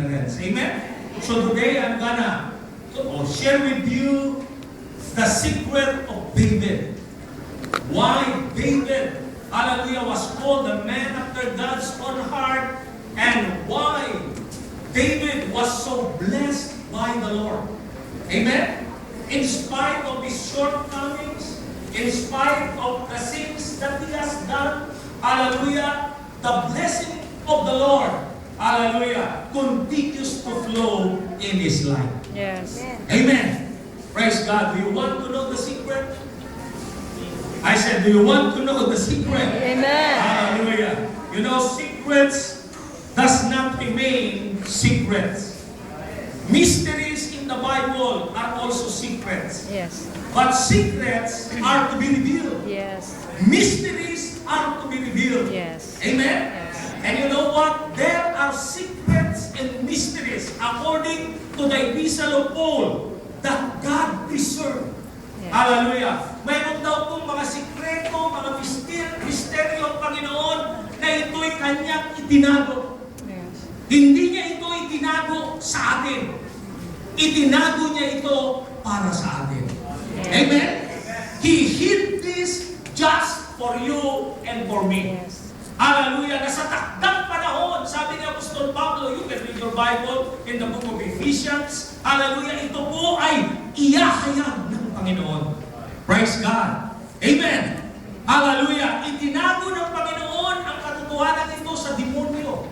ignorance. Amen? So today, I'm gonna share with you the secret of David. Why David, hallelujah, was called a man after God's own heart, and why David was so blessed by the Lord. Amen? In spite of his shortcomings, in spite of the sins that he has done, hallelujah, the blessing of the Lord, hallelujah, continues to flow in his life. Yes. Amen. Praise God. Do you want to know the secret? I said, do you want to know the secret? Amen. Hallelujah. You know, secrets does not remain secrets. Mysteries in the Bible are also secrets. Yes. But secrets are to be revealed. Yes. Mysteries are to be revealed. Yes. Amen? Yes. And you know what? There are secrets and mysteries according to the epistle of Paul that God preserved. Yes. Hallelujah. Mayroon daw pong mga sikreto, mga misteryo ng Panginoon na ito'y kanyang itinago. Yes. Hindi niya ito itinago sa atin. Itinago niya ito para sa atin. Yes. Amen? He hid this just for you and for me. Yes. Hallelujah! Na sa takdang panahon, sabi ni Apostol Pablo, you can read your Bible in the book of Ephesians. Hallelujah! Ito po ay iyahayag ng Panginoon. Praise God! Amen! Hallelujah! Itinago ng Panginoon ang katotohanan ito sa demonyo.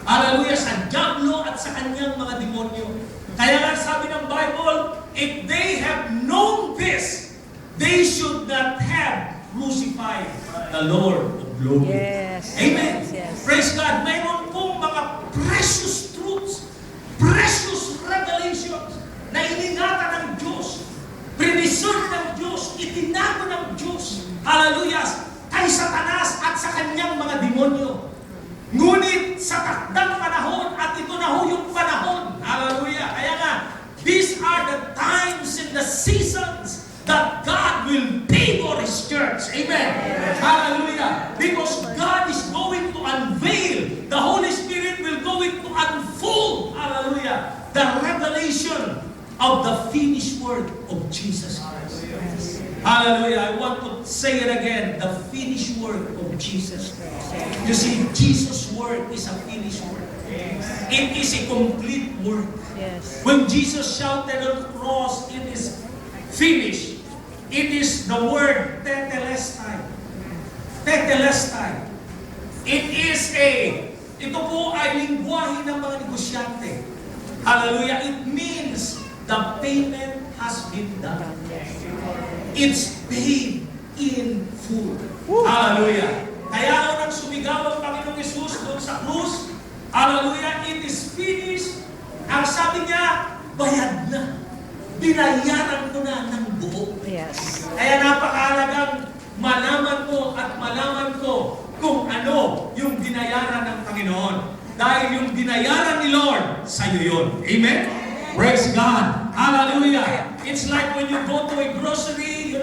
Hallelujah! Sa diablo at sa kanyang mga demonyo. Kaya nga sabi ng Bible, if they have known this, they should not have crucified the Lord of glory. Yes. Amen. Yes. Praise God. Mayroon pong mga precious truths, precious revelations na iningatan ng Diyos, preserve ng Diyos, itinago ng Diyos. Hallelujah. Kay Satanas at sa kanyang mga demonyo. Ngunit sa takdang panahon, at ito na ho yung panahon. Hallelujah. Kaya nga, these are the times and the seasons that God will favor His church. Amen. Hallelujah. Because God is going to unveil, the Holy Spirit will going to unfold, hallelujah, the revelation of the finished word of Jesus Christ. Hallelujah. I want to say it again, the finished word of Jesus Christ. You see, Jesus' word is a finished word. It is a complete word. Yes. When Jesus shouted on the cross, it is finished. It is the word tetelestai. Tetelestai. Ito po ay lingwahe ng mga negosyante. Hallelujah. It means the payment has been done. It's paid in full. Hallelujah. Kaya nang sumigaw ang Panginoong Yesus doon sa krus, hallelujah, it is finished. Ang sabi niya, bayad na. Binayaran ko na ng buo. Yes. Kaya napakahalagang malaman mo at malaman ko kung ano yung binayaran ng Panginoon. Dahil yung binayaran ni Lord, sa'yo yun. Amen? Praise God. Hallelujah. It's like when you go to a grocery,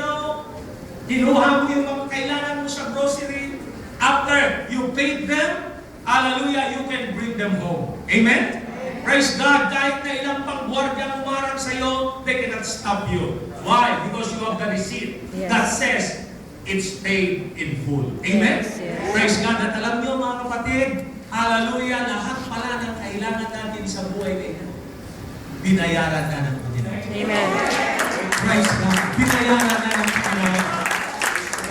kinuha mo yung mga kailangan mo sa grocery. After you paid them, hallelujah, you can bring them home. Amen? Praise God. Kahit na ilang pang-guardia umarang sa'yo, they cannot stop you. Why? Because you have the receipt that says it's paid in full. Amen? Yes, yes. Praise God. At alam niyo mga kapatid, hallelujah, lahat pala ng kailangan natin sa buhay na ito, binayaran na ng Panginoon. Amen. Praise God. Binayaran na ng Panginoon.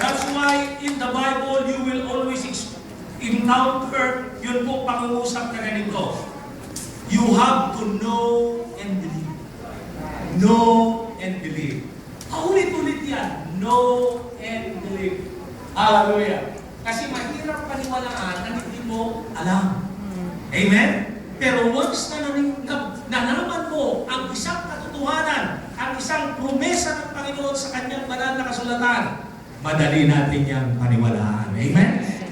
That's why in the Bible, you will always encounter yun po pangungusap na ganito. You have to know and believe. Know and believe. Paulit-ulit yan. Know and believe. Hallelujah. Kasi mahirap paniwalaan na hindi mo alam. Amen? Pero once na nalaman mo ang isang katotohanan, ang isang promesa ng Panginoon sa kanyang banal na kasulatan, madali natin yang paniwalaan. Amen?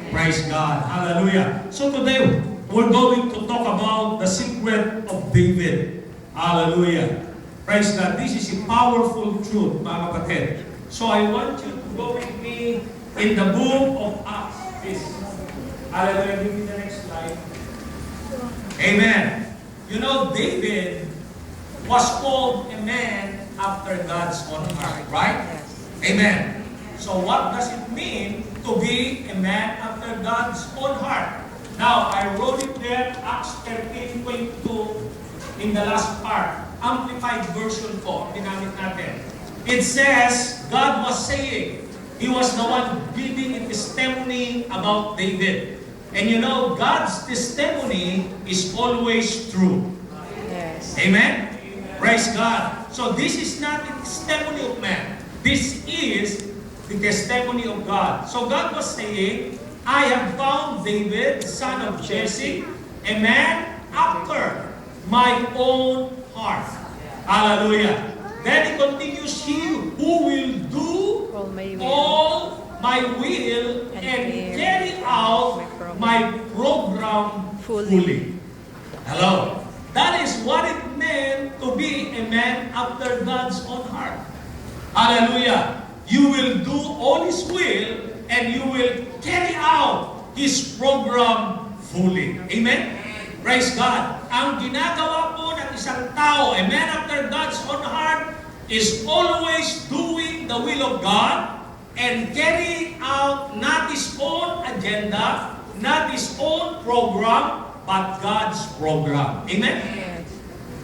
Praise God. Hallelujah. So today, we're going to talk about the secret of David. Hallelujah. Praise God. This is a powerful truth, mga kapatid. So I want you to go with me in the book of Acts. Please. Hallelujah. Give me the next slide. Amen. You know, David was called a man after God's own heart, right? Amen. So what does it mean to be a man after God's own heart? Now, I wrote it there, Acts 13:22, in the last part. Amplified version po, ginamit natin. It says, God was saying, He was the one giving a testimony about David. And you know, God's testimony is always true. Yes. Amen? Praise God. So this is not the testimony of man. This is the testimony of God. So God was saying, I have found David, son of Jesse, a man after my own heart. Hallelujah. Then he continues, he who will do all my will and carry out my program fully. Hello. That is what it meant to be a man after God's own heart. Hallelujah. You will do all His will and you will carry out His program fully. Amen? Praise God. Ang ginagawa po ng isang tao, a man after God's own heart, is always doing the will of God and carrying out not his own agenda, not his own program, but God's program. Amen?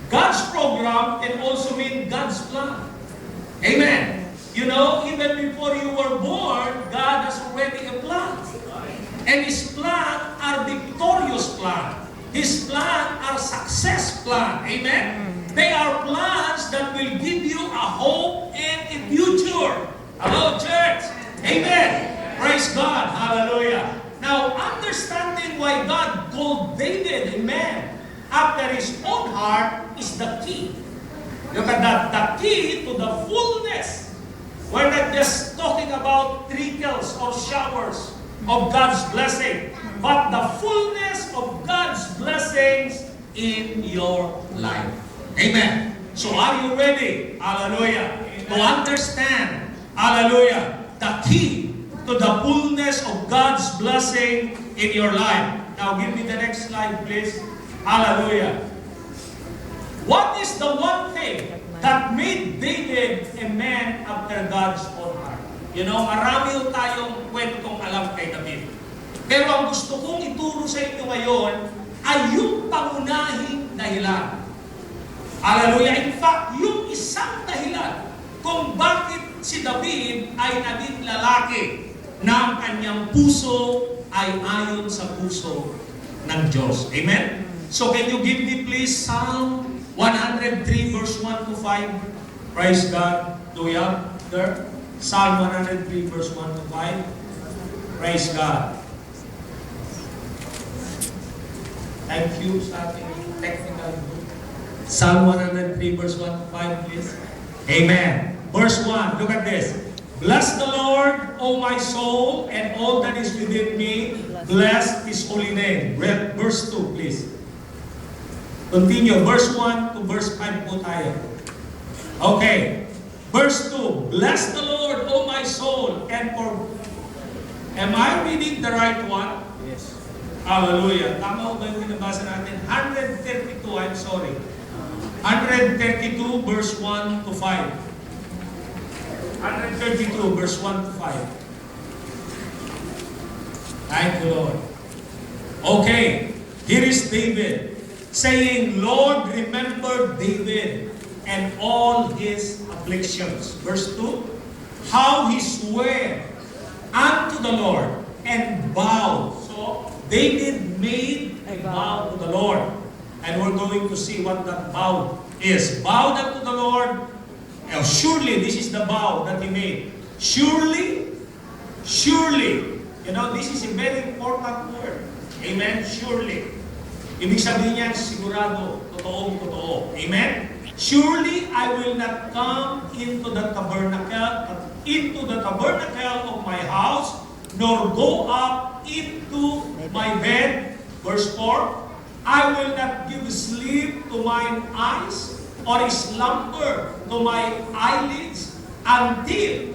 God's program can also mean God's plan. Amen? You know, even before you were born, God has already a plan. And His plan are victorious plan. His plan are success plan. Amen? They are plans that will give you a hope and a future. Hello, church. Amen. Praise God. Hallelujah. Now, understanding why God called David a man after His own heart is the key. Look at that. The key to the fullness. We're not just talking about trickles or showers of God's blessing, but the fullness of God's blessings in your life. Amen. So are you ready? Hallelujah. To understand, hallelujah, the key to the fullness of God's blessing in your life. Now give me the next slide, please. Hallelujah. What is the one thing that made David a man after God's own heart? You know, marami ho tayong kwentong alam kay David. Pero ang gusto kong ituro sa inyo ngayon ay yung pangunahing dahilan. Hallelujah. In fact, yung isang dahilan kung bakit si David ay naging lalaki na ang kanyang puso ay ayon sa puso ng Diyos. Amen? So can you give me please Psalm 103 verse 1 to 5? Praise God. Do we have there? Psalm 103 verse 1 to 5. Praise God. Thank you sa ating technical group. Psalm 103 verse 1 to 5 please. Amen. Verse 1, look at this. Bless the Lord, O my soul, and all that is within me. Bless His holy name. Read verse 2 please. Continue. Verse 1 to verse 5 po tayo. Okay. Verse 2, bless the Lord, O my soul, and for... Am I reading the right one? Yes. Hallelujah. Tama ko ba yung binabasa natin? 132, I'm sorry. 132 verse 1 to 5. 132 verse 1 to 5. Thank you, Lord. Okay. Here is David saying, Lord, remember David and all his afflictions. Verse 2, how he swore unto the Lord and vowed. So, David made a vow to the Lord. And we're going to see what that vow is. Vowed unto the Lord. Surely, this is the vow that he made. Surely, surely. You know, this is a very important word. Amen? Surely. Ibig sabihin niyan, sigurado, totoo. Amen? Surely I will not come into the tabernacle of my house, nor go up into my bed. Verse 4, I will not give sleep to mine eyes, or slumber to my eyelids, until